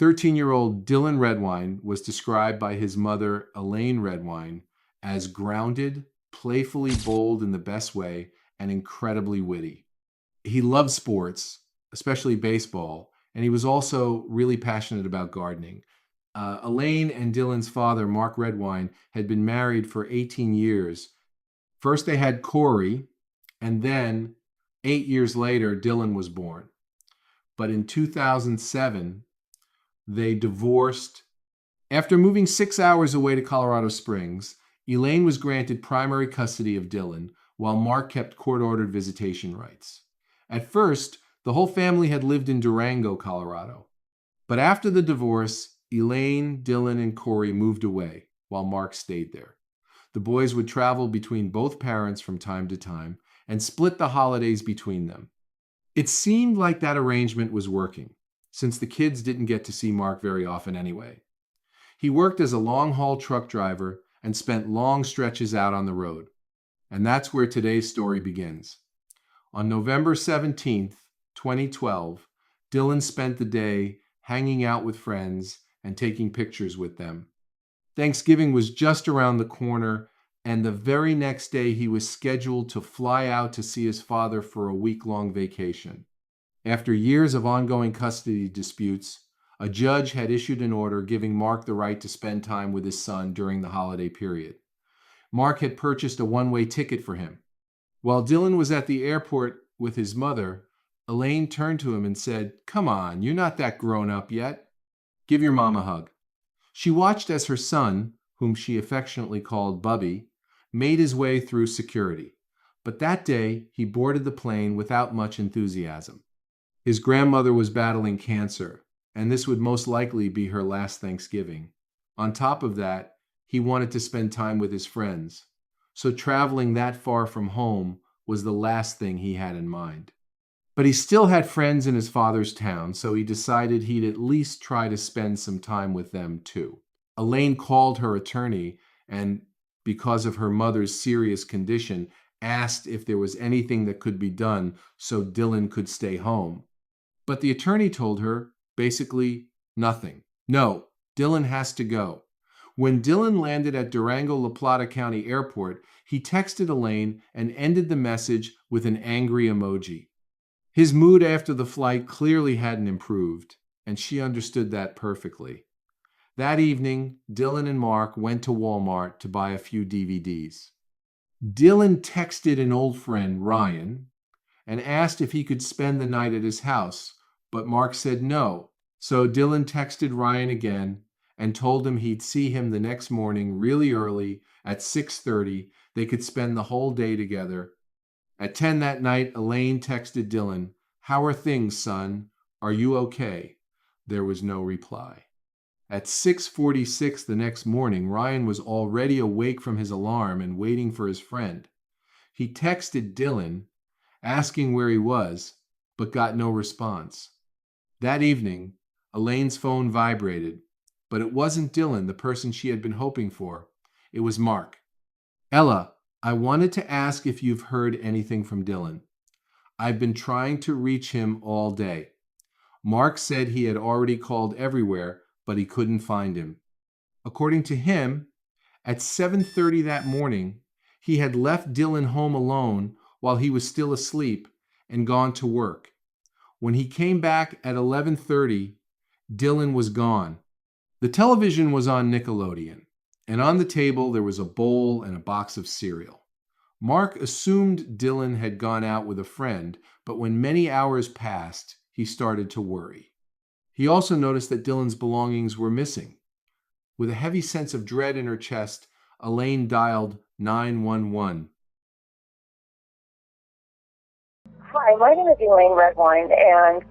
13-year-old Dylan Redwine was described by his mother, Elaine Redwine, as grounded, playfully bold in the best way, and incredibly witty. He loved sports, especially baseball, and he was also really passionate about gardening. Elaine and Dylan's father, Mark Redwine, had been married for 18 years. First they had Corey, and then 8 years later, Dylan was born. But in 2007, they divorced. After moving 6 hours away to Colorado Springs, Elaine was granted primary custody of Dylan, while Mark kept court-ordered visitation rights. At first, the whole family had lived in Durango, Colorado. But after the divorce, Elaine, Dylan, and Corey moved away, while Mark stayed there. The boys would travel between both parents from time to time and split the holidays between them. It seemed like that arrangement was working, since the kids didn't get to see Mark very often anyway. He worked as a long-haul truck driver and spent long stretches out on the road. And that's where today's story begins. On November 17th, 2012, Dylan spent the day hanging out with friends and taking pictures with them. Thanksgiving was just around the corner, and the very next day he was scheduled to fly out to see his father for a week-long vacation. After years of ongoing custody disputes, a judge had issued an order giving Mark the right to spend time with his son during the holiday period. Mark had purchased a one-way ticket for him. While Dylan was at the airport with his mother, Elaine turned to him and said, "Come on, you're not that grown up yet. Give your mom a hug." She watched as her son, whom she affectionately called Bubby, made his way through security. But that day, he boarded the plane without much enthusiasm. His grandmother was battling cancer, and this would most likely be her last Thanksgiving. On top of that, he wanted to spend time with his friends, so traveling that far from home was the last thing he had in mind. But he still had friends in his father's town, so he decided he'd at least try to spend some time with them too. Elaine called her attorney and, because of her mother's serious condition, asked if there was anything that could be done so Dylan could stay home. But the attorney told her, basically, nothing. No, Dylan has to go. When Dylan landed at Durango La Plata County Airport, he texted Elaine and ended the message with an angry emoji. His mood after the flight clearly hadn't improved, and she understood that perfectly. That evening, Dylan and Mark went to Walmart to buy a few DVDs. Dylan texted an old friend, Ryan, and asked if he could spend the night at his house, but Mark said no. So Dylan texted Ryan again and told him he'd see him the next morning really early at 6:30. They could spend the whole day together. At 10 that night, Elaine texted Dylan, "How are things, son? Are you okay?" There was no reply. At 6:46 the next morning, Ryan was already awake from his alarm and waiting for his friend. He texted Dylan, asking where he was, but got no response. That evening, Elaine's phone vibrated, but it wasn't Dylan, the person she had been hoping for. It was Mark. "Ella, I wanted to ask if you've heard anything from Dylan. I've been trying to reach him all day. Mark said he had already called everywhere, but he couldn't find him." According to him, at 7:30 that morning, he had left Dylan home alone while he was still asleep and gone to work. When he came back at 11:30, Dylan was gone. The television was on Nickelodeon, and on the table there was a bowl and a box of cereal. Mark assumed Dylan had gone out with a friend, but when many hours passed, he started to worry. He also noticed that Dylan's belongings were missing. With a heavy sense of dread in her chest, Elaine dialed 911. Hi, my name is Elaine Redwine, and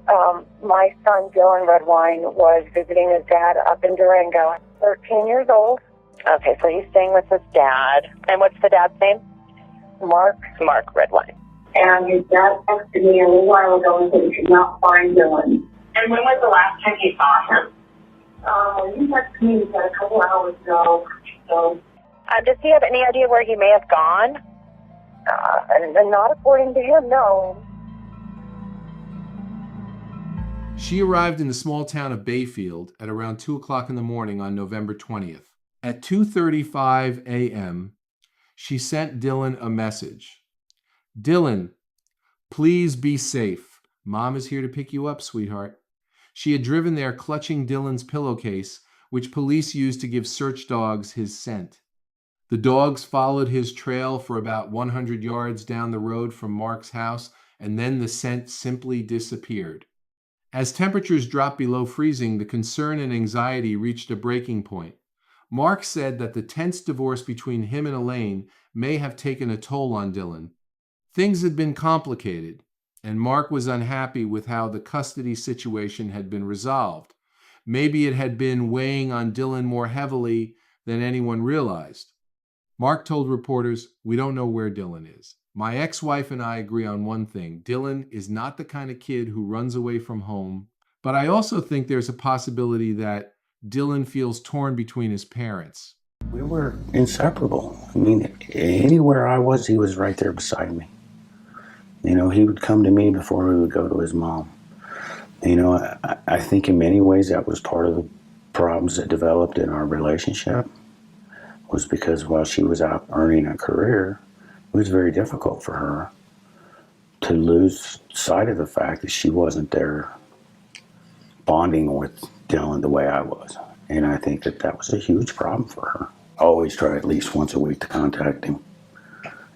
my son Dylan Redwine was visiting his dad up in Durango. 13 years old. Okay, so he's staying with his dad. And what's the dad's name? Mark. Mark Redwine. And his dad texted me a little while ago and said he could not find Dylan. And when was the last time you saw him? He texted me a couple hours ago. So, does he have any idea where he may have gone? and not according to him, no. She arrived in the small town of Bayfield at around 2 o'clock in the morning on November 20th. At 2:35 a.m., she sent Dylan a message. "Dylan, please be safe. Mom is here to pick you up, sweetheart." She had driven there clutching Dylan's pillowcase, which police used to give search dogs his scent. The dogs followed his trail for about 100 yards down the road from Mark's house, and then the scent simply disappeared. As temperatures dropped below freezing, the concern and anxiety reached a breaking point. Mark said that the tense divorce between him and Elaine may have taken a toll on Dylan. Things had been complicated, and Mark was unhappy with how the custody situation had been resolved. Maybe it had been weighing on Dylan more heavily than anyone realized. Mark told reporters, "We don't know where Dylan is. My ex-wife and I agree on one thing. Dylan is not the kind of kid who runs away from home, but I also think there's a possibility that Dylan feels torn between his parents." We were inseparable. I mean, anywhere I was, he was right there beside me. You know, he would come to me before he would go to his mom. You know, I think in many ways that was part of the problems that developed in our relationship, was because while she was out earning a career, it was very difficult for her to lose sight of the fact that she wasn't there bonding with Dylan the way I was. And I think that that was a huge problem for her. I always try at least once a week to contact him.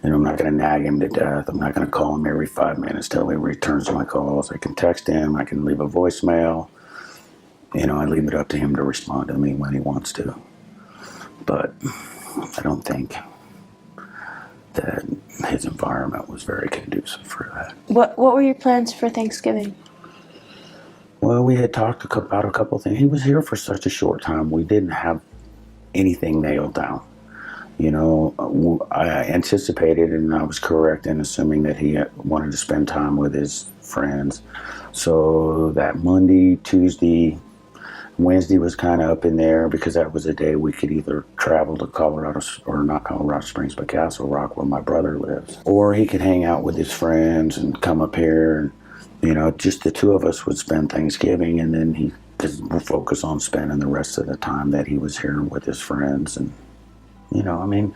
You know, I'm not going to nag him to death. I'm not going to call him every 5 minutes till he returns my calls. I can text him. I can leave a voicemail. You know, I leave it up to him to respond to me when he wants to. But I don't think that his environment was very conducive for that. What were your plans for Thanksgiving? Well, we had talked about a couple of things. He was here for such a short time. We didn't have anything nailed down. You know, I anticipated, and I was correct in assuming that he wanted to spend time with his friends. So that Monday, Tuesday, Wednesday was kind of up in there, because that was a day we could either travel to Colorado, or not Colorado Springs, but Castle Rock, where my brother lives. Or he could hang out with his friends and come up here, and, you know, just the two of us would spend Thanksgiving, and then he could focus on spending the rest of the time that he was here with his friends. And, you know, I mean,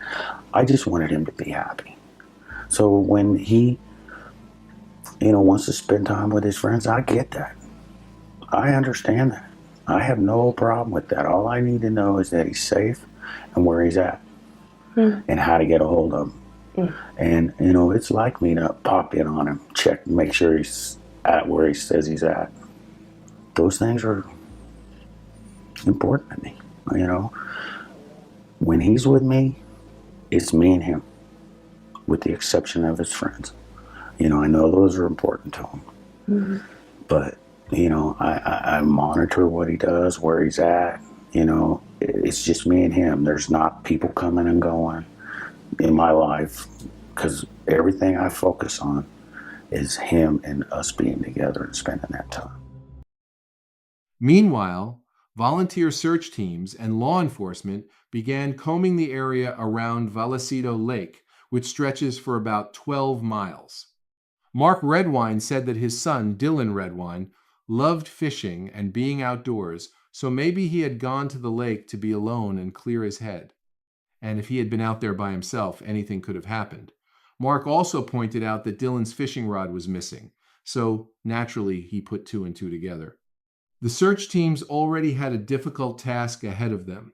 I just wanted him to be happy. So when he, you know, wants to spend time with his friends, I get that. I understand that. I have no problem with that. All I need to know is that he's safe and where he's at, and how to get a hold of him. And, you know, it's like me to pop in on him, check, make sure he's at where he says he's at. Those things are important to me, you know. When he's with me, it's me and him, with the exception of his friends. You know, I know those are important to him. But, you know, I monitor what he does, where he's at. You know, it's just me and him. There's not people coming and going in my life, because everything I focus on is him and us being together and spending that time. Meanwhile, volunteer search teams and law enforcement began combing the area around Vallecito Lake, which stretches for about 12 miles. Mark Redwine said that his son, Dylan Redwine, loved fishing and being outdoors, so maybe he had gone to the lake to be alone and clear his head. And if he had been out there by himself, anything could have happened. Mark also pointed out that Dylan's fishing rod was missing, so naturally he put two and two together. The search teams already had a difficult task ahead of them.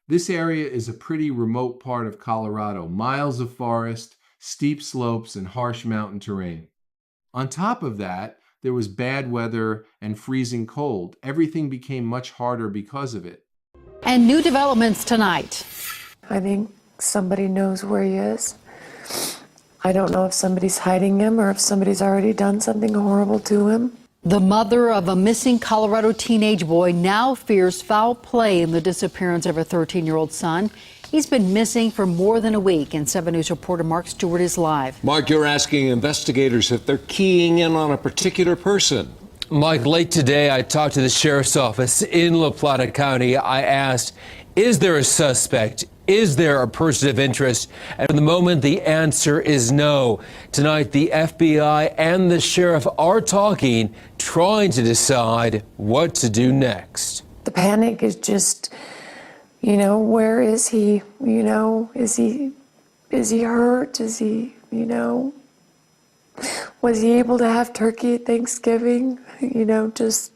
This area is a pretty remote part of Colorado, miles of forest, steep slopes, and harsh mountain terrain. On top of that, there was bad weather and freezing cold. Everything became much harder because of it. And new developments tonight. I think somebody knows where he is. I don't know if somebody's hiding him or if somebody's already done something horrible to him. The mother of a missing Colorado teenage boy now fears foul play in the disappearance of her 13-year-old son. He's been missing for more than a week, and 7 News reporter Mark Stewart is live. Mark, you're asking investigators if they're keying in on a particular person. Mike, late today, I talked to the sheriff's office in La Plata County. I asked, is there a suspect? Is there a person of interest? And for the moment, the answer is no. Tonight, the FBI and the sheriff are talking to trying to decide what to do next. The panic is just, where is he? Is he hurt? Is he, was he able to have turkey at Thanksgiving? Just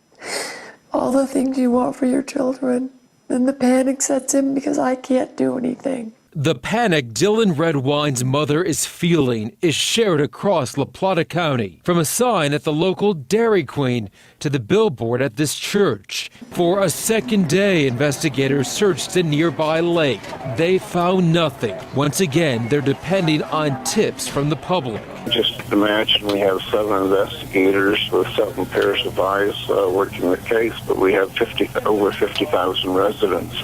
all the things you want for your children. Then the panic sets in because I can't do anything. The panic Dylan Redwine's mother is feeling is shared across La Plata County, from a sign at the local Dairy Queen to the billboard at this church. For a second day, investigators searched a nearby lake. They found nothing. Once again, they're depending on tips from the public. Just imagine we have 7 investigators with 7 pairs of eyes working the case, but we have over 50,000 residents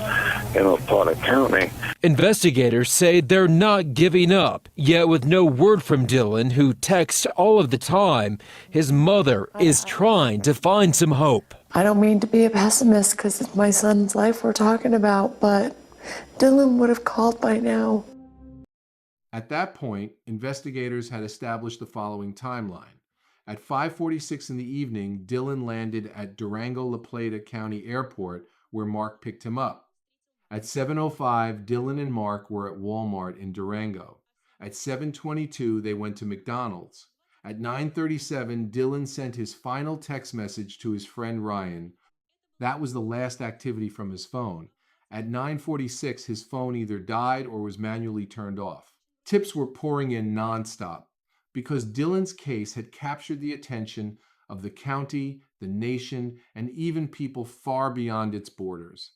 in La Plata County. Investigators say they're not giving up, yet with no word from Dylan, who texts all of the time, his mother is trying to find some hope. I don't mean to be a pessimist because it's my son's life we're talking about, but Dylan would have called by now. At that point, investigators had established the following timeline. At 5:46 in the evening, Dylan landed at Durango-La Plata County Airport, where Mark picked him up. At 7:05, Dylan and Mark were at Walmart in Durango. At 7:22, they went to McDonald's. At 9:37, Dylan sent his final text message to his friend Ryan. That was the last activity from his phone. At 9:46, his phone either died or was manually turned off. Tips were pouring in nonstop because Dylan's case had captured the attention of the county, the nation, and even people far beyond its borders.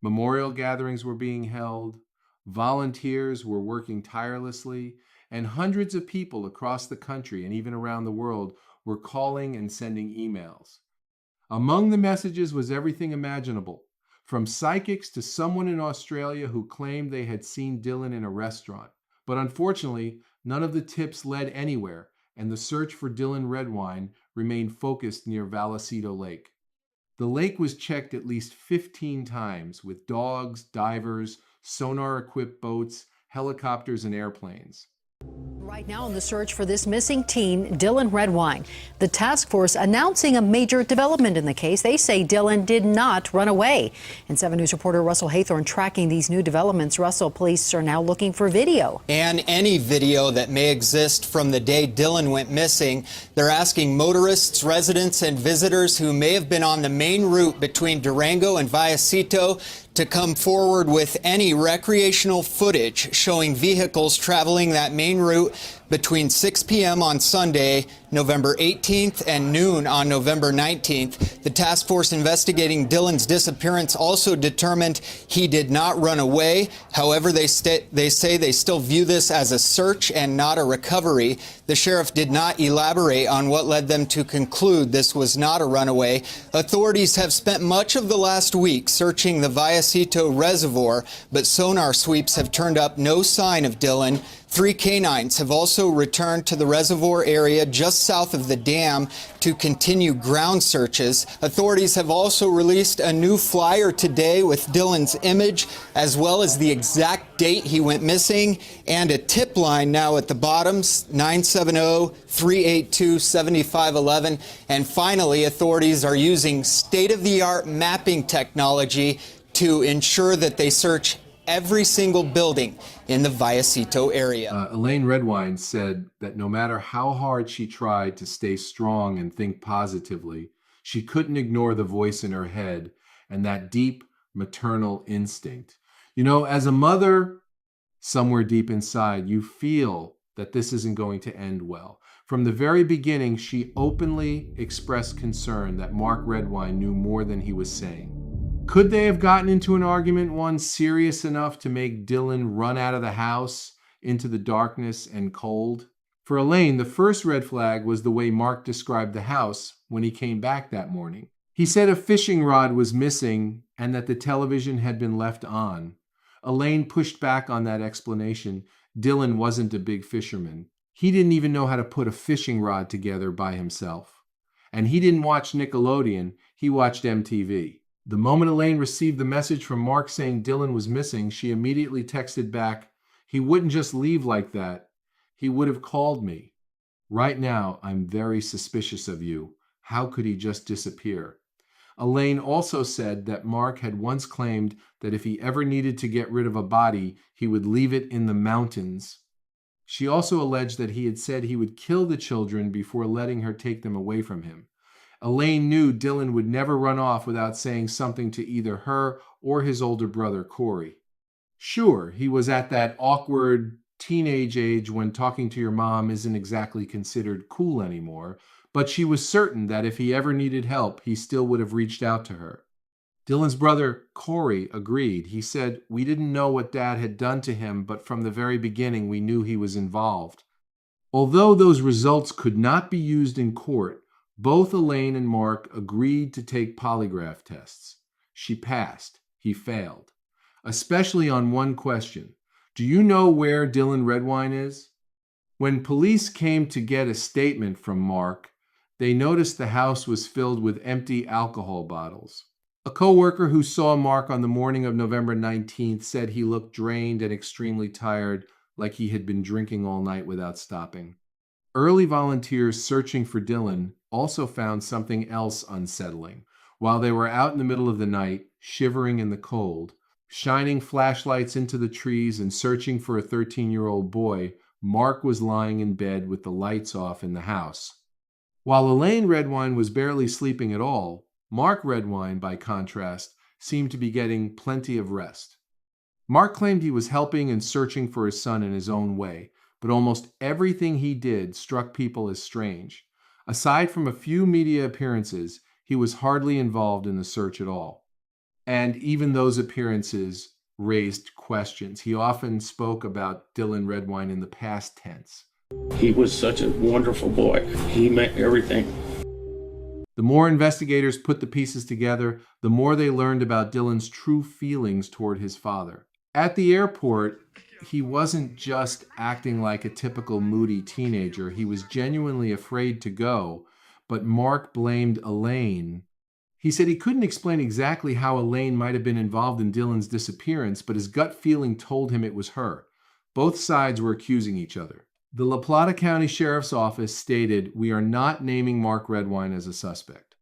Memorial gatherings were being held, volunteers were working tirelessly, and hundreds of people across the country and even around the world were calling and sending emails. Among the messages was everything imaginable, from psychics to someone in Australia who claimed they had seen Dylan in a restaurant. But unfortunately, none of the tips led anywhere, and the search for Dylan Redwine remained focused near Vallecito Lake. The lake was checked at least 15 times with dogs, divers, sonar-equipped boats, helicopters, and airplanes. Right now in the search for this missing teen, Dylan Redwine. The task force announcing a major development in the case. They say Dylan did not run away. And 7 News reporter Russell Haythorne tracking these new developments. Russell, police are now looking for video. And any video that may exist from the day Dylan went missing. They're asking motorists, residents, and visitors who may have been on the main route between Durango and Vallecito to come forward with any recreational footage showing vehicles traveling that main route between 6 p.m. on Sunday, November 18th, and noon on November 19th. The task force investigating Dylan's disappearance also determined he did not run away. However, they say they still view this as a search and not a recovery. The sheriff did not elaborate on what led them to conclude this was not a runaway. Authorities have spent much of the last week searching the Vallecito Reservoir, but sonar sweeps have turned up no sign of Dylan. 3 canines have also returned to the reservoir area just south of the dam to continue ground searches. Authorities have also released a new flyer today with Dylan's image, as well as the exact date he went missing, and a tip line now at the bottom, 970-382-7511. And finally, authorities are using state-of-the-art mapping technology to ensure that they search every single building in the Vallecito area. Elaine Redwine said that no matter how hard she tried to stay strong and think positively, she couldn't ignore the voice in her head and that deep maternal instinct. You know, as a mother, somewhere deep inside, you feel that this isn't going to end well. From the very beginning, she openly expressed concern that Mark Redwine knew more than he was saying. Could they have gotten into an argument, one serious enough to make Dylan run out of the house into the darkness and cold? For Elaine, the first red flag was the way Mark described the house when he came back that morning. He said a fishing rod was missing and that the television had been left on. Elaine pushed back on that explanation. Dylan wasn't a big fisherman. He didn't even know how to put a fishing rod together by himself. And he didn't watch Nickelodeon, he watched MTV. The moment Elaine received the message from Mark saying Dylan was missing, she immediately texted back, "He wouldn't just leave like that. He would have called me. Right now, I'm very suspicious of you. How could he just disappear? Elaine also said that Mark had once claimed that if he ever needed to get rid of a body, he would leave it in the mountains. She also alleged that he had said he would kill the children before letting her take them away from him. Elaine knew Dylan would never run off without saying something to either her or his older brother, Corey. Sure, he was at that awkward teenage age when talking to your mom isn't exactly considered cool anymore, but she was certain that if he ever needed help, he still would have reached out to her. Dylan's brother, Corey, agreed. He said, "We didn't know what Dad had done to him, but from the very beginning we knew he was involved." Although those results could not be used in court, both Elaine and Mark agreed to take polygraph tests. She passed. He failed. Especially on one question. Do you know where Dylan Redwine is? When police came to get a statement from Mark, they noticed the house was filled with empty alcohol bottles. A co-worker who saw Mark on the morning of November 19th said he looked drained and extremely tired, like he had been drinking all night without stopping. Early volunteers searching for Dylan also found something else unsettling. While they were out in the middle of the night, shivering in the cold, shining flashlights into the trees and searching for a 13-year-old boy, Mark was lying in bed with the lights off in the house. While Elaine Redwine was barely sleeping at all, Mark Redwine, by contrast, seemed to be getting plenty of rest. Mark claimed he was helping and searching for his son in his own way, but almost everything he did struck people as strange. Aside from a few media appearances, he was hardly involved in the search at all. And even those appearances raised questions. He often spoke about Dylan Redwine in the past tense. He was such a wonderful boy. He meant everything. The more investigators put the pieces together, the more they learned about Dylan's true feelings toward his father. At the airport, he wasn't just acting like a typical moody teenager. He was genuinely afraid to go, but Mark blamed Elaine. He said he couldn't explain exactly how Elaine might have been involved in Dylan's disappearance, but his gut feeling told him it was her. Both sides were accusing each other. The La Plata County Sheriff's Office stated, "We are not naming Mark Redwine as a suspect.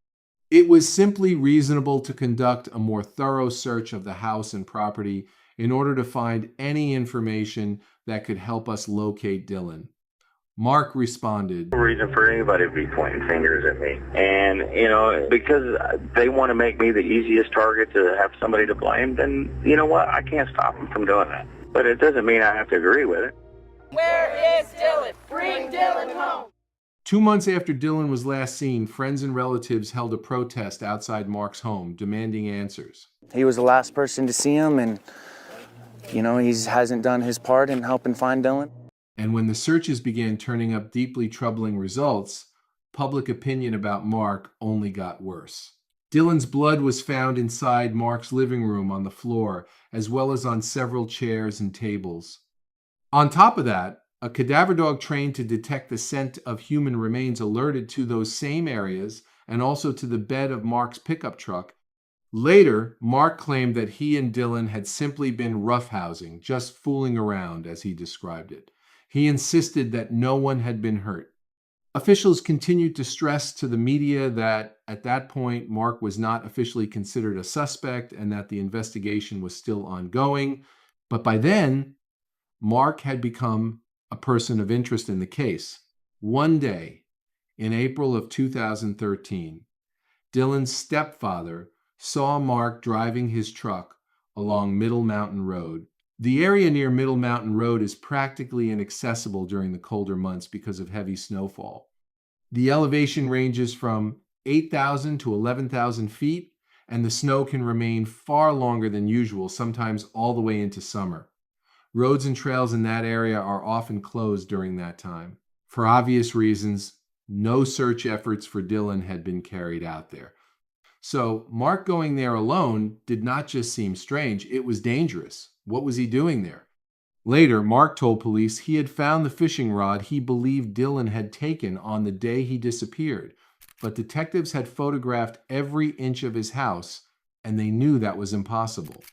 It was simply reasonable to conduct a more thorough search of the house and property in order to find any information that could help us locate Dylan." Mark responded, No reason for anybody to be pointing fingers at me. And, because they want to make me the easiest target to have somebody to blame, then, you know what? I can't stop them from doing that. But it doesn't mean I have to agree with it. Where is Dylan? Bring Dylan home. 2 months after Dylan was last seen, friends and relatives held a protest outside Mark's home, demanding answers. He was the last person to see him, and, he hasn't done his part in helping find Dylan. And when the searches began turning up deeply troubling results, public opinion about Mark only got worse. Dylan's blood was found inside Mark's living room on the floor, as well as on several chairs and tables. On top of that, a cadaver dog trained to detect the scent of human remains alerted to those same areas and also to the bed of Mark's pickup truck. Later, Mark claimed that he and Dylan had simply been roughhousing, just fooling around, as he described it. He insisted that no one had been hurt. Officials continued to stress to the media that at that point, Mark was not officially considered a suspect and that the investigation was still ongoing. But by then, Mark had become a person of interest in the case. One day, in April of 2013, Dylan's stepfather saw Mark driving his truck along Middle Mountain Road. The area near Middle Mountain Road is practically inaccessible during the colder months because of heavy snowfall. The elevation ranges from 8,000 to 11,000 feet, and the snow can remain far longer than usual, sometimes all the way into summer. Roads and trails in that area are often closed during that time. For obvious reasons, no search efforts for Dylan had been carried out there. So Mark going there alone did not just seem strange, it was dangerous. What was he doing there? Later, Mark told police he had found the fishing rod he believed Dylan had taken on the day he disappeared, but detectives had photographed every inch of his house, and they knew that was impossible.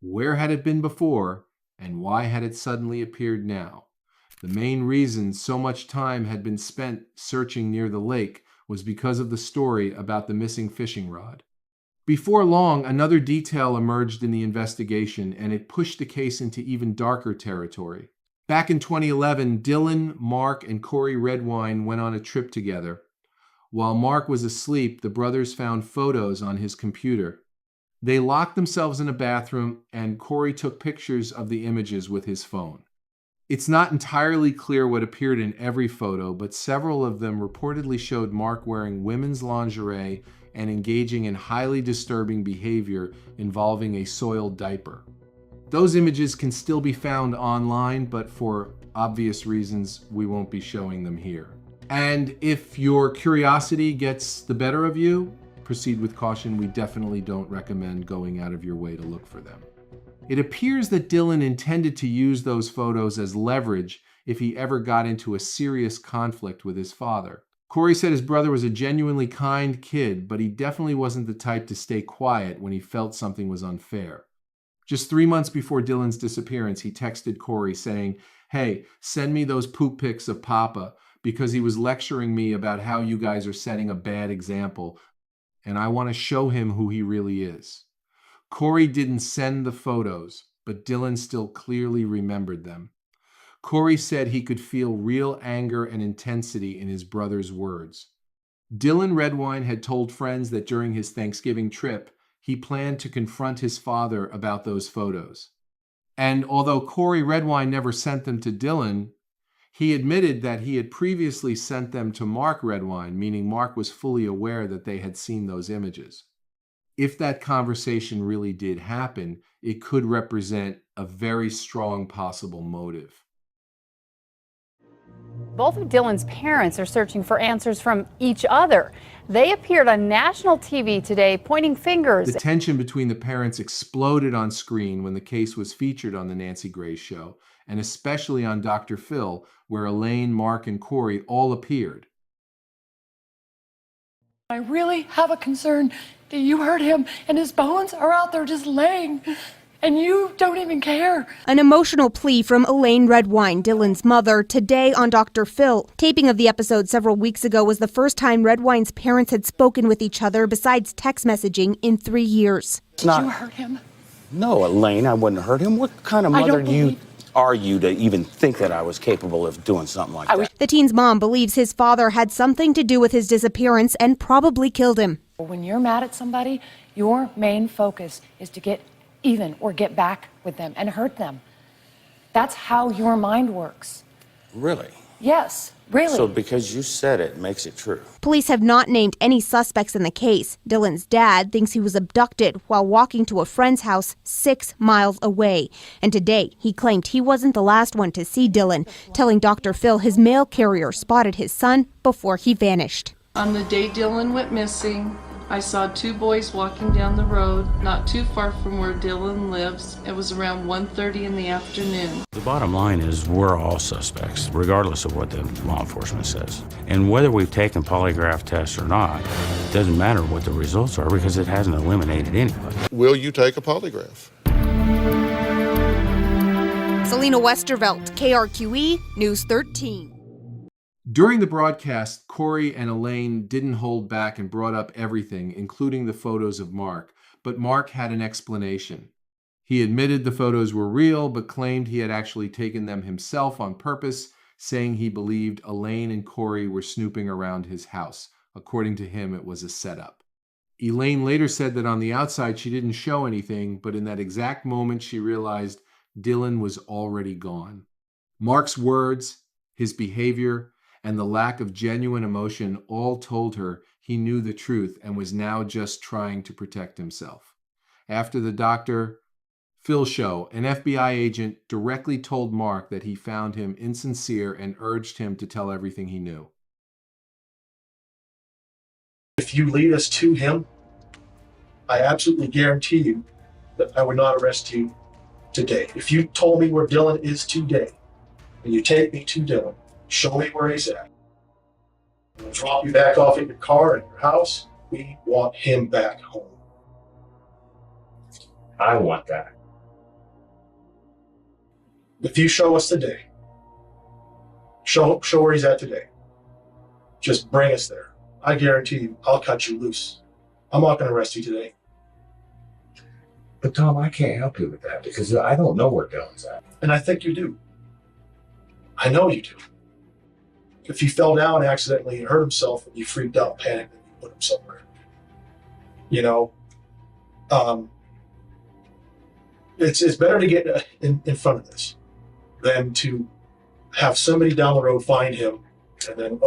Where had it been before, and why had it suddenly appeared now? The main reason so much time had been spent searching near the lake was because of the story about the missing fishing rod. Before long, another detail emerged in the investigation, and it pushed the case into even darker territory. Back in 2011, Dylan, Mark, and Corey Redwine went on a trip together. While Mark was asleep, the brothers found photos on his computer. They locked themselves in a bathroom, and Corey took pictures of the images with his phone. It's not entirely clear what appeared in every photo, but several of them reportedly showed Mark wearing women's lingerie and engaging in highly disturbing behavior involving a soiled diaper. Those images can still be found online, but for obvious reasons, we won't be showing them here. And if your curiosity gets the better of you, proceed with caution. We definitely don't recommend going out of your way to look for them. It appears that Dylan intended to use those photos as leverage if he ever got into a serious conflict with his father. Corey said his brother was a genuinely kind kid, but he definitely wasn't the type to stay quiet when he felt something was unfair. Just 3 months before Dylan's disappearance, he texted Corey saying, "Hey, send me those poop pics of Papa," because he was lecturing me about how you guys are setting a bad example, and I want to show him who he really is. Corey didn't send the photos, but Dylan still clearly remembered them. Corey said he could feel real anger and intensity in his brother's words. Dylan Redwine had told friends that during his Thanksgiving trip, he planned to confront his father about those photos. And although Corey Redwine never sent them to Dylan, he admitted that he had previously sent them to Mark Redwine, meaning Mark was fully aware that they had seen those images. If that conversation really did happen, it could represent a very strong possible motive. Both of Dylan's parents are searching for answers from each other. They appeared on national TV today, pointing fingers. The tension between the parents exploded on screen when the case was featured on The Nancy Grace Show, and especially on Dr. Phil, where Elaine, Mark, and Corey all appeared. I really have a concern that you hurt him and his bones are out there just laying and you don't even care. An emotional plea from Elaine Redwine, Dylan's mother, today on Dr. Phil. Taping of the episode several weeks ago was the first time Redwine's parents had spoken with each other besides text messaging in 3 years. Did you hurt him? No, Elaine, I wouldn't hurt him. What kind of mother are you to even think that I was capable of doing something like that? The teen's mom believes his father had something to do with his disappearance and probably killed him. When you're mad at somebody, your main focus is to get even or get back with them and hurt them. That's how your mind works. Really? Yes, really. So because you said it makes it true. Police have not named any suspects in the case. Dylan's dad thinks he was abducted while walking to a friend's house 6 miles away. And today, he claimed he wasn't the last one to see Dylan, telling Dr. Phil his mail carrier spotted his son before he vanished. On the day Dylan went missing, I saw 2 boys walking down the road, not too far from where Dylan lives. It was around 1:30 in the afternoon. The bottom line is we're all suspects, regardless of what the law enforcement says. And whether we've taken polygraph tests or not, it doesn't matter what the results are because it hasn't eliminated anybody. Will you take a polygraph? Selena Westervelt, KRQE, News 13. During the broadcast, Corey and Elaine didn't hold back and brought up everything, including the photos of Mark, but Mark had an explanation. He admitted the photos were real, but claimed he had actually taken them himself on purpose, saying he believed Elaine and Corey were snooping around his house. According to him, it was a setup. Elaine later said that on the outside she didn't show anything, but in that exact moment she realized Dylan was already gone. Mark's words, his behavior, and the lack of genuine emotion all told her he knew the truth and was now just trying to protect himself. After the Dr. Phil show, an FBI agent directly told Mark that he found him insincere and urged him to tell everything he knew. If you lead us to him, I absolutely guarantee you that I would not arrest you today. If you told me where Dylan is today, and you take me to Dylan, show me where he's at. We'll drop you back off at your car and your house. We want him back home. I want that. If you show us today, show where he's at today. Just bring us there. I guarantee you, I'll cut you loose. I'm not going to arrest you today. But Tom, I can't help you with that because I don't know where Dylan's at. And I think you do. I know you do. If he fell down accidentally and hurt himself and you freaked out, panicked, and you put him somewhere. You know, it's better to get in front of this than to have somebody down the road find him and then,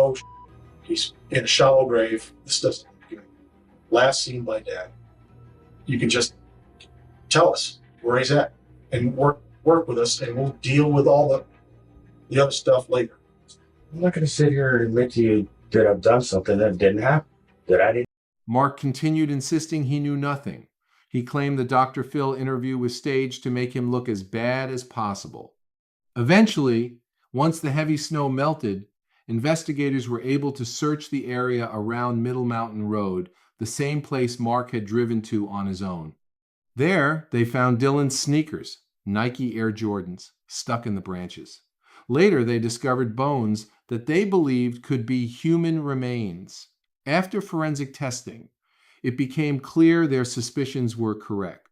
he's in a shallow grave. This doesn't look good. Last seen by Dad. You can just tell us where he's at and work with us, and we'll deal with all the other stuff later. I'm not going to sit here and admit to you that I've done something that didn't happen, that I didn't. Mark continued insisting he knew nothing. He claimed the Dr. Phil interview was staged to make him look as bad as possible. Eventually, once the heavy snow melted, investigators were able to search the area around Middle Mountain Road, the same place Mark had driven to on his own. There, they found Dylan's sneakers, Nike Air Jordans, stuck in the branches. Later, they discovered bones that they believed could be human remains. After forensic testing, it became clear their suspicions were correct.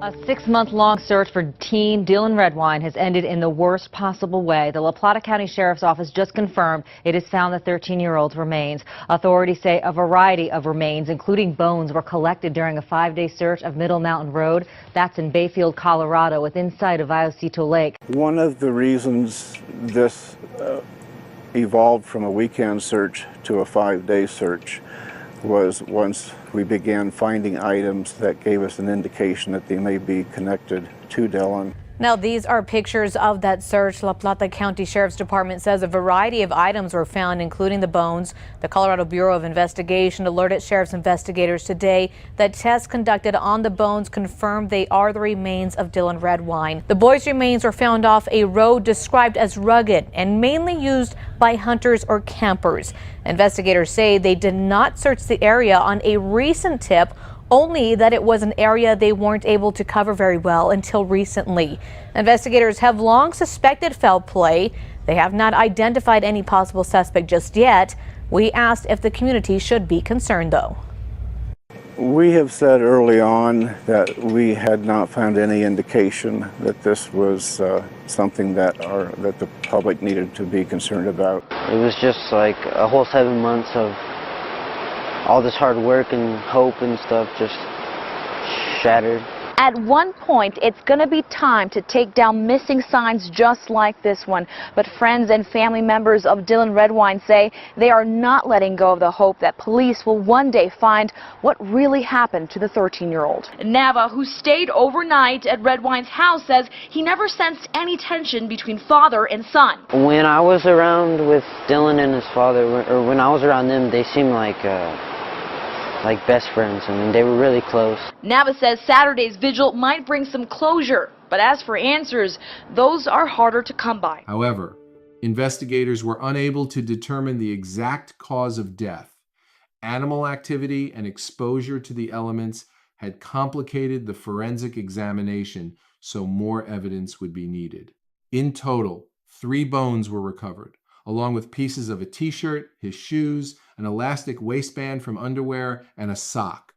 A 6-month-long search for teen Dylan Redwine has ended in the worst possible way. The La Plata County Sheriff's Office just confirmed it has found the 13-year-old's remains. Authorities say a variety of remains, including bones, were collected during a 5-day search of Middle Mountain Road. That's in Bayfield, Colorado, within sight of Viosito Lake. One of the reasons this evolved from a weekend search to a 5-day search was once we began finding items that gave us an indication that they may be connected to Dylan. Now, these are pictures of that search. La Plata County Sheriff's Department says a variety of items were found, including the bones. The Colorado Bureau of Investigation alerted sheriff's investigators today that tests conducted on the bones confirmed they are the remains of Dylan Redwine. The boy's remains were found off a road described as rugged and mainly used by hunters or campers. Investigators say they did not search the area on a recent tip, only that it was an area they weren't able to cover very well until recently. Investigators have long suspected foul play. They have not identified any possible suspect just yet. We asked if the community should be concerned, though. We have said early on that we had not found any indication that this was something that the public needed to be concerned about. It was just like a whole 7 months of all this hard work and hope and stuff just shattered. At one point, it's going to be time to take down missing signs just like this one. But friends and family members of Dylan Redwine say they are not letting go of the hope that police will one day find what really happened to the 13-year-old. Nava, who stayed overnight at Redwine's house, says he never sensed any tension between father and son. When I was around with Dylan and his father, or when I was around them, they seemed like best friends. I mean, they were really close. Nava says Saturday's vigil might bring some closure, but as for answers, those are harder to come by. However, investigators were unable to determine the exact cause of death. Animal activity and exposure to the elements had complicated the forensic examination, so more evidence would be needed. In total, 3 bones were recovered, along with pieces of a t-shirt, his shoes, an elastic waistband from underwear, and a sock.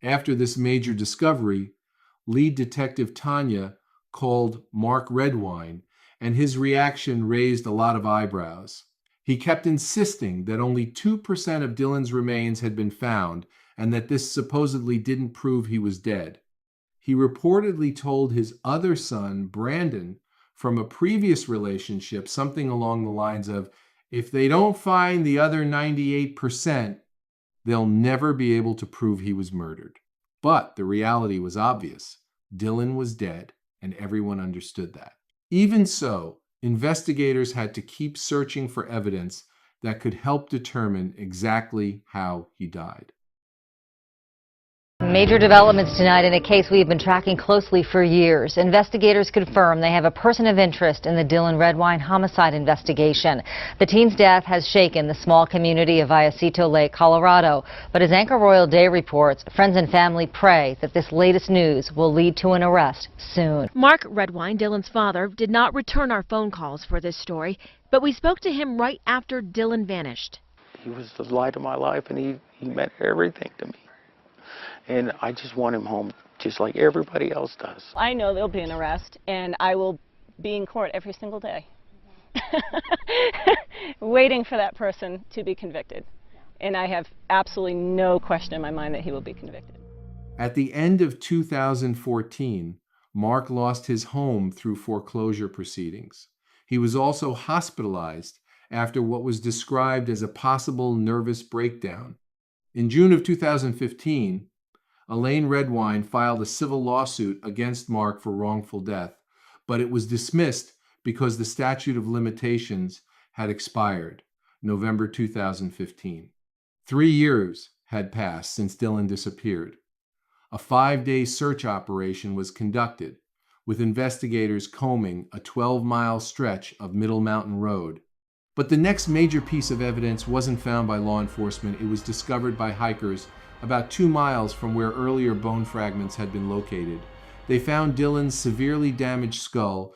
After this major discovery, lead detective Tanya called Mark Redwine, and his reaction raised a lot of eyebrows. He kept insisting that only 2% of Dylan's remains had been found, and that this supposedly didn't prove he was dead. He reportedly told his other son, Brandon, from a previous relationship, something along the lines of, if they don't find the other 98%, they'll never be able to prove he was murdered. But the reality was obvious. Dylan was dead, and everyone understood that. Even so, investigators had to keep searching for evidence that could help determine exactly how he died. Major developments tonight in a case we've been tracking closely for years. Investigators confirm they have a person of interest in the Dylan Redwine homicide investigation. The teen's death has shaken the small community of Viosito Lake, Colorado. But as Anchor Royal Day reports, friends and family pray that this latest news will lead to an arrest soon. Mark Redwine, Dylan's father, did not return our phone calls for this story, but we spoke to him right after Dylan vanished. He was the light of my life, and he meant everything to me. And I just want him home just like everybody else does. I know there'll be an arrest, and I will be in court every single day, waiting for that person to be convicted. And I have absolutely no question in my mind that he will be convicted. At the end of 2014, Mark lost his home through foreclosure proceedings. He was also hospitalized after what was described as a possible nervous breakdown. In June of 2015, Elaine Redwine filed a civil lawsuit against Mark for wrongful death, but it was dismissed because the statute of limitations had expired, November 2015. 3 years had passed since Dylan disappeared. A 5-day search operation was conducted, with investigators combing a 12-mile stretch of Middle Mountain Road. But the next major piece of evidence wasn't found by law enforcement. It was discovered by hikers about 2 miles from where earlier bone fragments had been located. They found Dylan's severely damaged skull.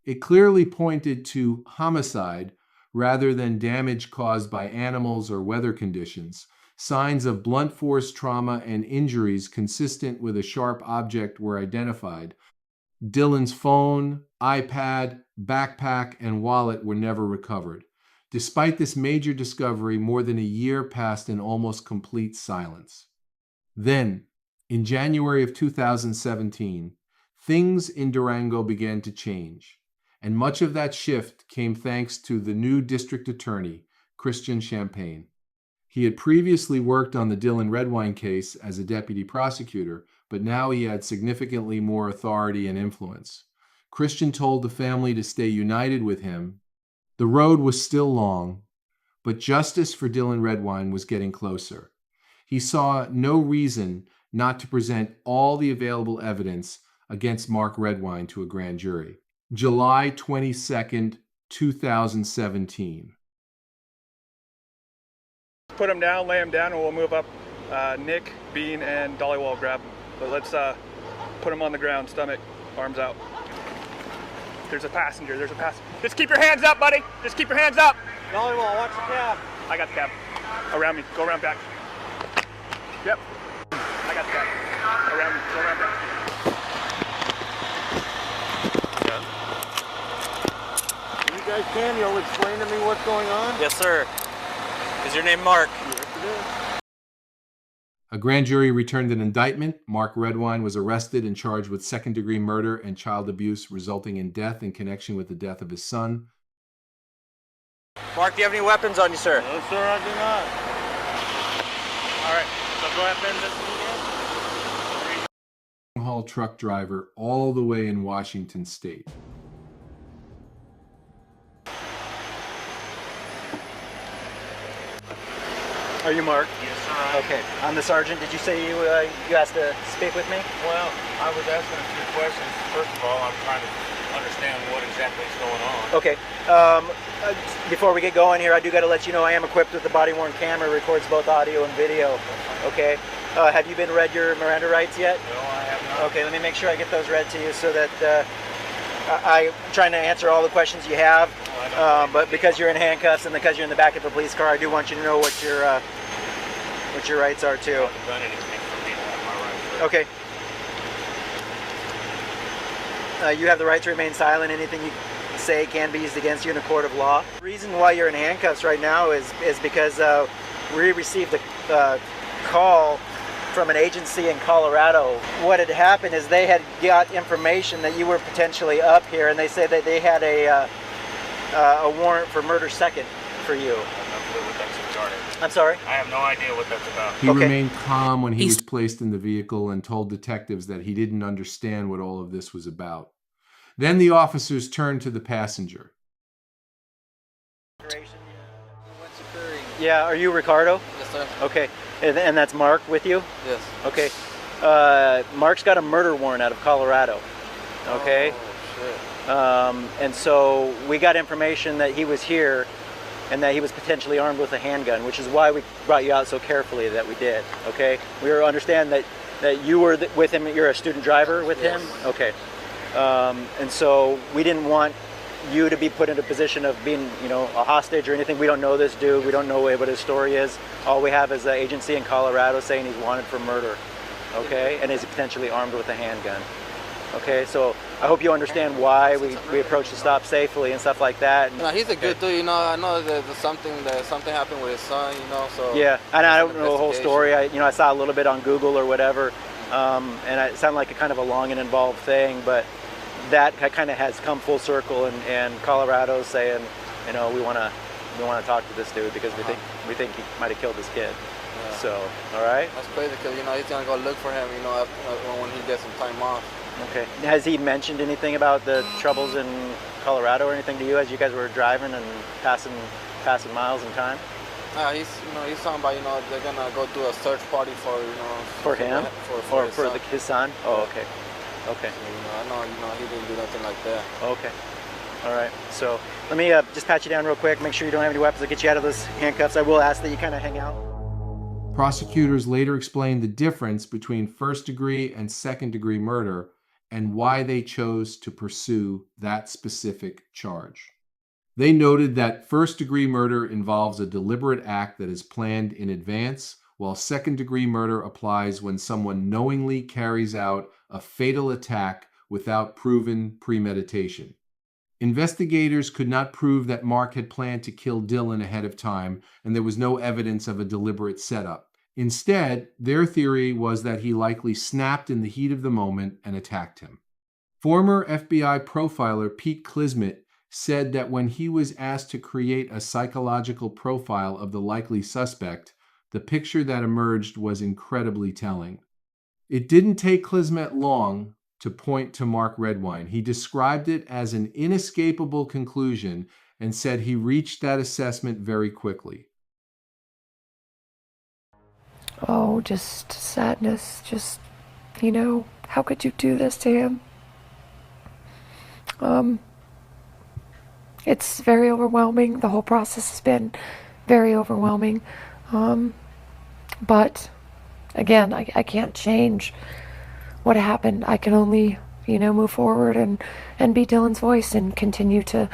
It clearly pointed to homicide rather than damage caused by animals or weather conditions. Signs of blunt force trauma and injuries consistent with a sharp object were identified. Dylan's phone, iPad, backpack, and wallet were never recovered. Despite this major discovery, more than a year passed in almost complete silence. Then, in January of 2017, things in Durango began to change, and much of that shift came thanks to the new district attorney, Christian Champagne. He had previously worked on the Dylan Redwine case as a deputy prosecutor, but now he had significantly more authority and influence. Christian told the family to stay united with him. The road was still long, but justice for Dylan Redwine was getting closer. He saw no reason not to present all the available evidence against Mark Redwine to a grand jury. July 22nd, 2017. Put him down, lay him down, and we'll move up. Nick, Bean, and Dolly will grab him. But let's put him on the ground, stomach, arms out. There's a passenger, Just keep your hands up, buddy. Just keep your hands up. Dolly will watch the cab. I got the cab. Around me, go around back. Yep. I got the cab. Around me, go around back. When you guys can, you'll explain to me what's going on? Yes, sir. Is your name Mark? Yes, it is. A grand jury returned an indictment. Mark Redwine was arrested and charged with second-degree murder and child abuse resulting in death in connection with the death of his son. Mark, do you have any weapons on you, sir? No, sir, I do not. All right, so go ahead and listen again. Haul truck driver all the way in Washington State. Are you Mark? Yes, sir. I am. Okay. I'm the sergeant. Did you say you asked to speak with me? Well, I was asking a few questions. First of all, I'm trying to understand what exactly is going on. Okay. Before we get going here, I do got to let you know I am equipped with the body-worn camera. It records both audio and video. Okay. Have you been read your Miranda rights yet? No, I have not. Okay. Let me make sure I get those read to you so that I'm trying to answer all the questions you have. But because you're in handcuffs and because you're in the back of a police car, I do want you to know what your rights are too. I haven't done anything for me to have my rights. Okay. You have the right to remain silent. Anything you say can be used against you in a court of law. The reason why you're in handcuffs right now is because we received a call from an agency in Colorado. What had happened is they had got information that you were potentially up here, and they said that they had a warrant for murder second for you. I have no clue what that's regarding. I'm sorry? I have no idea what that's about. He remained calm when he was placed in the vehicle and told detectives that he didn't understand what all of this was about. Then the officers turned to the passenger. Yeah, are you Ricardo? Yes, sir. Okay, and that's Mark with you? Yes. Okay. Mark's got a murder warrant out of Colorado. Okay? Oh, shit. And so we got information that he was here and that he was potentially armed with a handgun, which is why we brought you out so carefully that we did. Okay? We understand that you were with him. You're a student driver with him? Okay. And so we didn't want you to be put in a position of being, a hostage or anything. We don't know this dude. We don't know what his story is. All we have is an agency in Colorado saying he's wanted for murder, okay, and is potentially armed with a handgun. Okay, so I hope you understand why we approach the stop safely and stuff like that. No, he's a good dude, I know that something happened with his son, so. Yeah, and I don't know the whole story. I saw a little bit on Google or whatever, and it sounded like a kind of a long and involved thing, but that kind of has come full circle, and Colorado's saying, we want to talk to this dude because we think he might have killed this kid. Yeah. So, all right. That's crazy because he's gonna go look for him, when he gets some time off. Okay. Has he mentioned anything about the troubles in Colorado or anything to you as you guys were driving and passing miles in time? He's talking about they're gonna go do a search party for him for his son. Oh, okay. Okay. So, I know he didn't do nothing like that. Okay. All right. So let me just pat you down real quick. Make sure you don't have any weapons to get you out of those handcuffs. I will ask that you kind of hang out. Prosecutors later explained the difference between first-degree and second-degree murder and why they chose to pursue that specific charge. They noted that first-degree murder involves a deliberate act that is planned in advance, while second-degree murder applies when someone knowingly carries out a fatal attack without proven premeditation. Investigators could not prove that Mark had planned to kill Dylan ahead of time, and there was no evidence of a deliberate setup. Instead, their theory was that he likely snapped in the heat of the moment and attacked him. Former FBI profiler Pete Klismet said that when he was asked to create a psychological profile of the likely suspect, the picture that emerged was incredibly telling. It didn't take Klismet long to point to Mark Redwine. He described it as an inescapable conclusion and said he reached that assessment very quickly. Oh, just sadness. Just, how could you do this to him? It's very overwhelming. The whole process has been very overwhelming. But again, I can't change what happened. I can only, move forward and be Dylan's voice and continue to,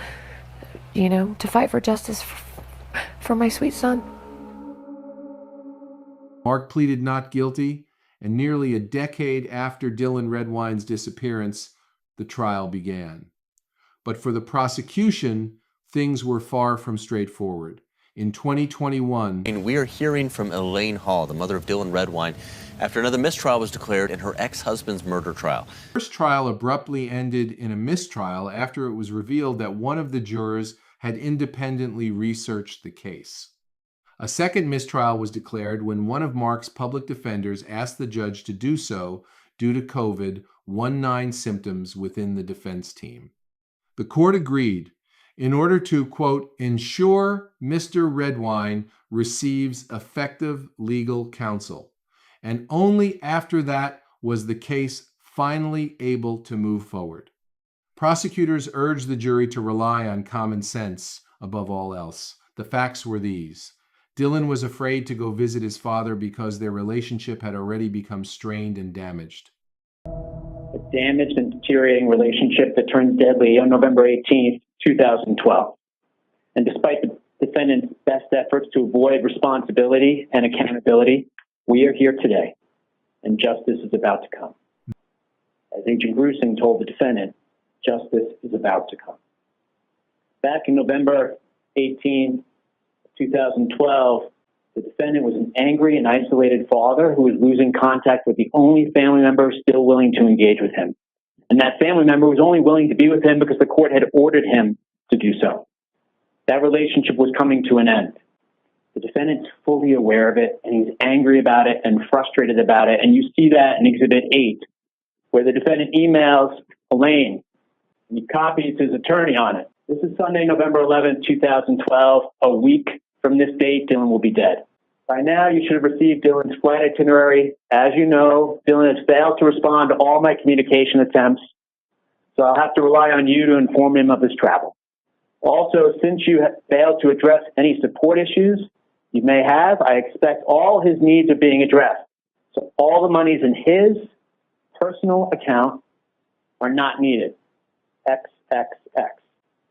to fight for justice for my sweet son. Mark pleaded not guilty, and nearly a decade after Dylan Redwine's disappearance, the trial began. But for the prosecution, things were far from straightforward. In 2021, and we are hearing from Elaine Hall, the mother of Dylan Redwine, after another mistrial was declared in her ex-husband's murder trial. The first trial abruptly ended in a mistrial after it was revealed that one of the jurors had independently researched the case. A second mistrial was declared when one of Mark's public defenders asked the judge to do so due to COVID-19 symptoms within the defense team. The court agreed in order to, quote, ensure Mr. Redwine receives effective legal counsel. And only after that was the case finally able to move forward. Prosecutors urged the jury to rely on common sense above all else. The facts were these. Dylan was afraid to go visit his father because their relationship had already become strained and damaged. A damaged and deteriorating relationship that turned deadly on November 18th, 2012. And despite the defendant's best efforts to avoid responsibility and accountability, we are here today, and justice is about to come. As Agent Gruesing told the defendant, justice is about to come. Back in November 18, 2012, the defendant was an angry and isolated father who was losing contact with the only family member still willing to engage with him. And that family member was only willing to be with him because the court had ordered him to do so. That relationship was coming to an end. The defendant's fully aware of it, and he's angry about it and frustrated about it. And you see that in Exhibit 8, where the defendant emails Elaine, and he copies his attorney on it. This is Sunday, November 11th, 2012. A week from this date, Dylan will be dead. By now, you should have received Dylan's flight itinerary. As you know, Dylan has failed to respond to all my communication attempts, so I'll have to rely on you to inform him of his travel. Also, since you have failed to address any support issues you may have, I expect all his needs are being addressed. So all the monies in his personal account are not needed. XXX.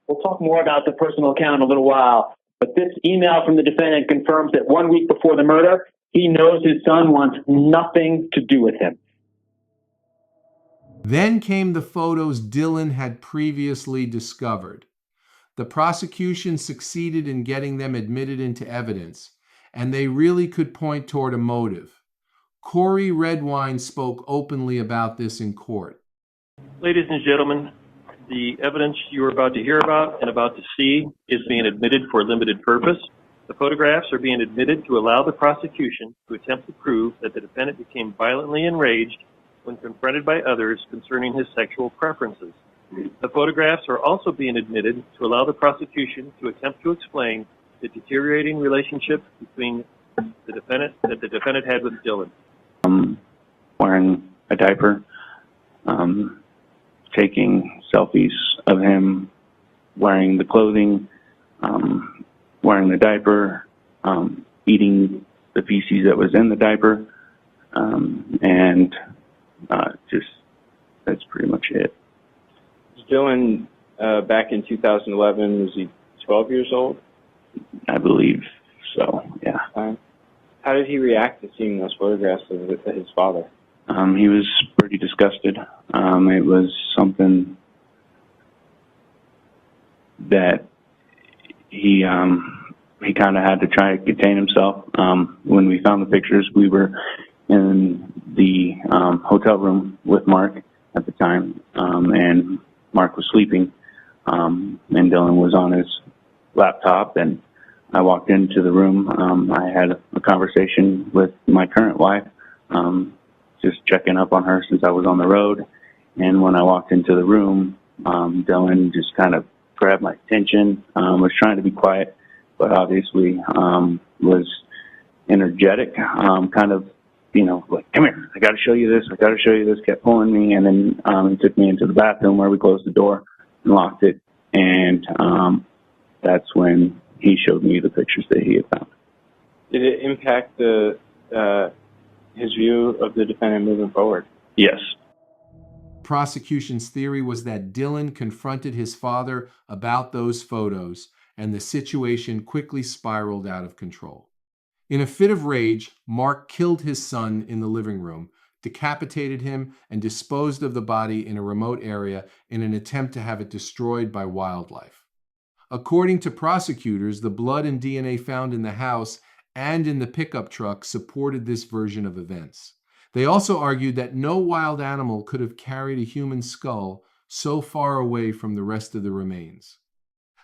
We'll talk more about the personal account in a little while, but this email from the defendant confirms that 1 week before the murder, he knows his son wants nothing to do with him. Then came the photos Dylan had previously discovered. The prosecution succeeded in getting them admitted into evidence, and they really could point toward a motive. Corey Redwine spoke openly about this in court. Ladies and gentlemen, the evidence you are about to hear about and about to see is being admitted for a limited purpose. The photographs are being admitted to allow the prosecution to attempt to prove that the defendant became violently enraged when confronted by others concerning his sexual preferences. The photographs are also being admitted to allow the prosecution to attempt to explain the deteriorating relationship between the defendant had with Dylan. Wearing a diaper, taking selfies of him wearing the clothing, wearing the diaper, eating the feces that was in the diaper, and just that's pretty much it. Dylan, back in 2011, was he 12 years old? I believe so, yeah. How did he react to seeing those photographs of his father? He was pretty disgusted. It was something that he kind of had to try to contain himself. When we found the pictures, we were in the hotel room with Mark at the time, and Mark was sleeping, and Dylan was on his laptop, and I walked into the room. I had a conversation with my current wife, just checking up on her since I was on the road. And when I walked into the room, Dylan just kind of grabbed my attention, was trying to be quiet, but obviously was energetic, kind of, like, come here, I got to show you this, I got to show you this, kept pulling me. And then he took me into the bathroom where we closed the door and locked it. And that's when he showed me the pictures that he had found. Did it impact his view of the defendant moving forward? Yes. Prosecution's theory was that Dylan confronted his father about those photos, and the situation quickly spiraled out of control. In a fit of rage, Mark killed his son in the living room, decapitated him, and disposed of the body in a remote area in an attempt to have it destroyed by wildlife. According to prosecutors, the blood and DNA found in the house and in the pickup truck supported this version of events. They also argued that no wild animal could have carried a human skull so far away from the rest of the remains.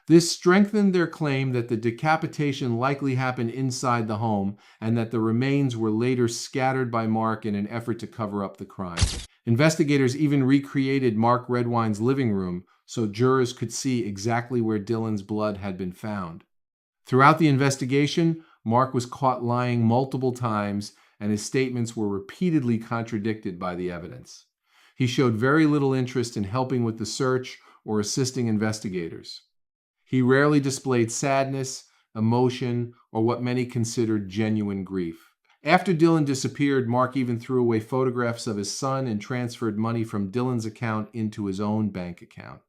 This strengthened their claim that the decapitation likely happened inside the home and that the remains were later scattered by Mark in an effort to cover up the crime. Investigators even recreated Mark Redwine's living room so jurors could see exactly where Dylan's blood had been found. Throughout the investigation, Mark was caught lying multiple times, and his statements were repeatedly contradicted by the evidence. He showed very little interest in helping with the search or assisting investigators. He rarely displayed sadness, emotion, or what many considered genuine grief. After Dylan disappeared, Mark even threw away photographs of his son and transferred money from Dylan's account into his own bank account.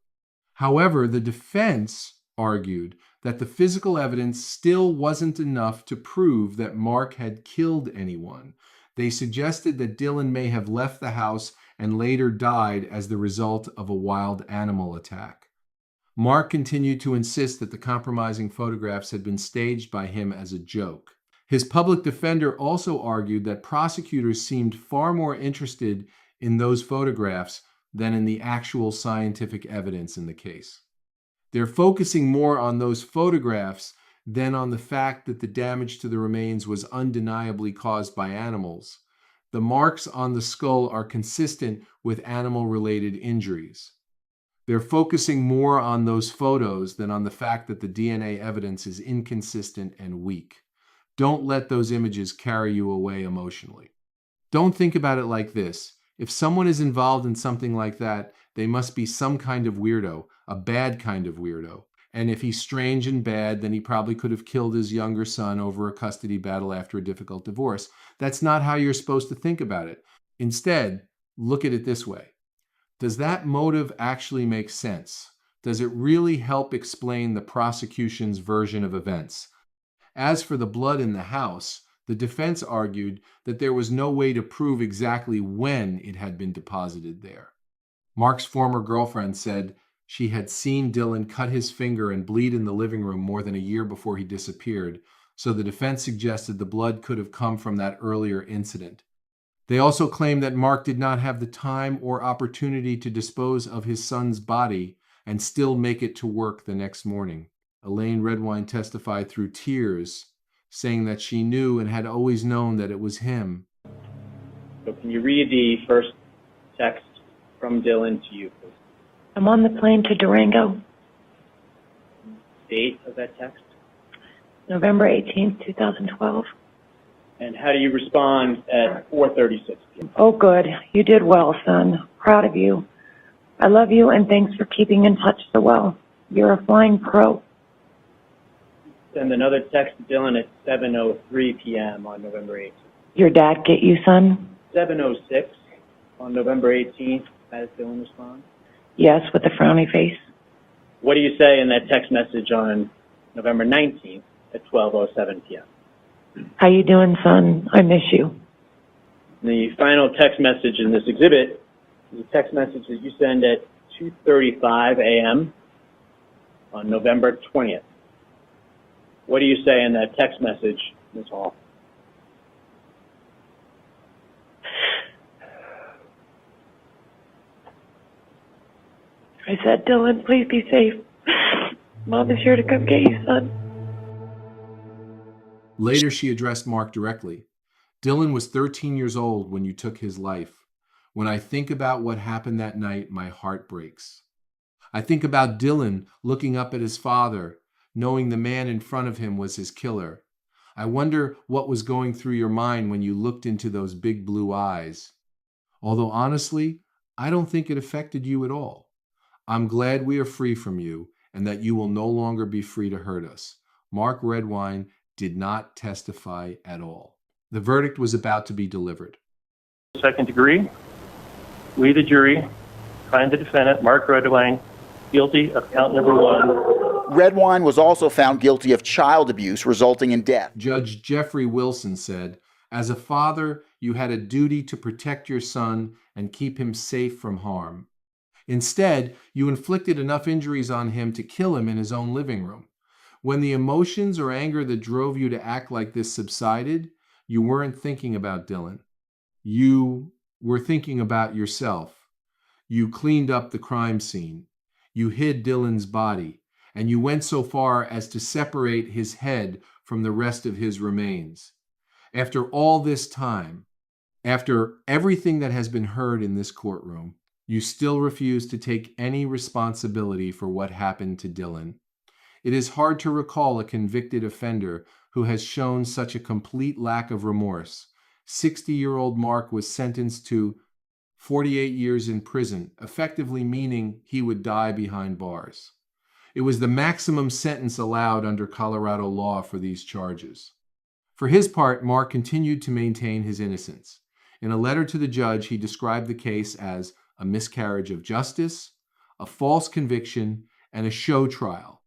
However, the defense argued that the physical evidence still wasn't enough to prove that Mark had killed anyone. They suggested that Dylan may have left the house and later died as the result of a wild animal attack. Mark continued to insist that the compromising photographs had been staged by him as a joke. His public defender also argued that prosecutors seemed far more interested in those photographs than in the actual scientific evidence in the case. They're focusing more on those photographs than on the fact that the damage to the remains was undeniably caused by animals. The marks on the skull are consistent with animal-related injuries. They're focusing more on those photos than on the fact that the DNA evidence is inconsistent and weak. Don't let those images carry you away emotionally. Don't think about it like this. If someone is involved in something like that, they must be some kind of weirdo, a bad kind of weirdo. And if he's strange and bad, then he probably could have killed his younger son over a custody battle after a difficult divorce. That's not how you're supposed to think about it. Instead, look at it this way. Does that motive actually make sense? does it really help explain the prosecution's version of events. As for the blood in the house, the defense argued that there was no way to prove exactly when it had been deposited there. Mark's former girlfriend said she had seen Dylan cut his finger and bleed in the living room more than a year before he disappeared, so the defense suggested the blood could have come from that earlier incident. They also claimed that Mark did not have the time or opportunity to dispose of his son's body and still make it to work the next morning. Elaine Redwine testified through tears, saying that she knew and had always known that it was him. So can you read the first text from Dylan to you, please? I'm on the plane to Durango, Date of that text? November 18th, 2012. And how do you respond at 4:36 p.m.? Oh, good. You did well, son. Proud of you. I love you, and thanks for keeping in touch so well. You're a flying pro. Send another text to Dylan at 7:03 p.m. on November 18th. Your dad get you, son? 7:06 on November 18th. How does Dylan respond? Yes, with a frowny face. What do you say in that text message on November 19th at 12:07 p.m.? How you doing, son? I miss you. The final text message in this exhibit is a text message that you send at 2:35 a.m. on November 20th. What do you say in that text message, Ms. Hall? I said, Dylan, please be safe. Mom is here to come get you, son. Later, she addressed Mark directly. Dylan was 13 years old when you took his life. When I think about what happened that night, my heart breaks. I think about Dylan looking up at his father, knowing the man in front of him was his killer. I wonder what was going through your mind when you looked into those big blue eyes. Although honestly, I don't think it affected you at all. I'm glad we are free from you and that you will no longer be free to hurt us. Mark Redwine did not testify at all. The verdict was about to be delivered. Second degree, we, the jury, find the defendant, Mark Redwine, guilty of count number 1. Redwine was also found guilty of child abuse resulting in death. Judge Jeffrey Wilson said, as a father, you had a duty to protect your son and keep him safe from harm. Instead, you inflicted enough injuries on him to kill him in his own living room. When the emotions or anger that drove you to act like this subsided, you weren't thinking about Dylan. You were thinking about yourself. You cleaned up the crime scene. You hid Dylan's body, and you went so far as to separate his head from the rest of his remains. After all this time, after everything that has been heard in this courtroom, you still refuse to take any responsibility for what happened to Dylan. It is hard to recall a convicted offender who has shown such a complete lack of remorse. 60-year-old Mark was sentenced to 48 years in prison, effectively meaning he would die behind bars. It was the maximum sentence allowed under Colorado law for these charges. For his part, Mark continued to maintain his innocence. In a letter to the judge, he described the case as a miscarriage of justice, a false conviction, and a show trial.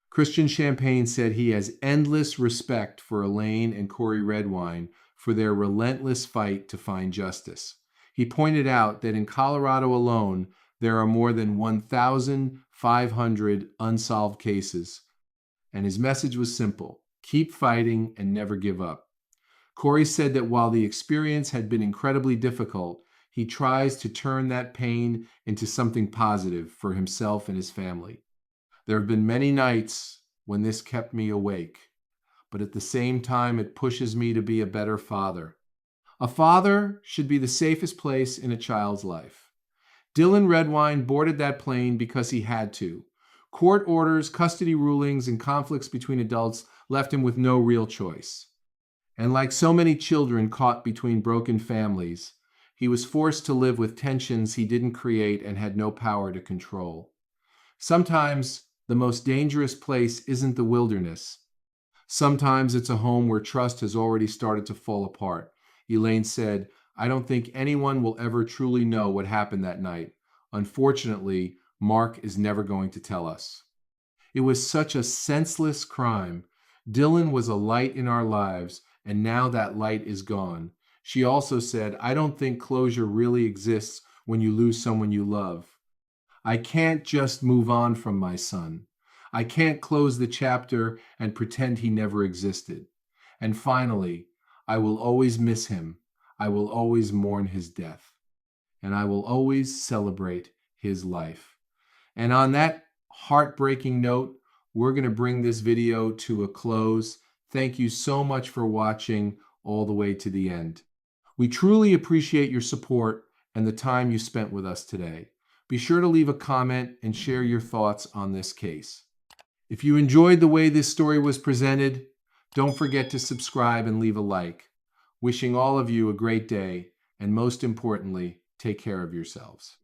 Christian Champagne said he has endless respect for Elaine and Corey Redwine for their relentless fight to find justice. He pointed out that in Colorado alone, there are more than 1,500 unsolved cases. And his message was simple: keep fighting and never give up. Corey said that while the experience had been incredibly difficult, he tries to turn that pain into something positive for himself and his family. There have been many nights when this kept me awake, but at the same time, it pushes me to be a better father. A father should be the safest place in a child's life. Dylan Redwine boarded that plane because he had to. Court orders, custody rulings, and conflicts between adults left him with no real choice. And like so many children caught between broken families, he was forced to live with tensions he didn't create and had no power to control. Sometimes the most dangerous place isn't the wilderness. Sometimes it's a home where trust has already started to fall apart. Elaine said, I don't think anyone will ever truly know what happened that night. Unfortunately, Mark is never going to tell us. It was such a senseless crime. Dylan was a light in our lives, and now that light is gone. She also said, I don't think closure really exists when you lose someone you love. I can't just move on from my son. I can't close the chapter and pretend he never existed. And finally, I will always miss him. I will always mourn his death. And I will always celebrate his life. And on that heartbreaking note, we're going to bring this video to a close. Thank you so much for watching all the way to the end. We truly appreciate your support and the time you spent with us today. Be sure to leave a comment and share your thoughts on this case. If you enjoyed the way this story was presented, don't forget to subscribe and leave a like. Wishing all of you a great day, and most importantly, take care of yourselves.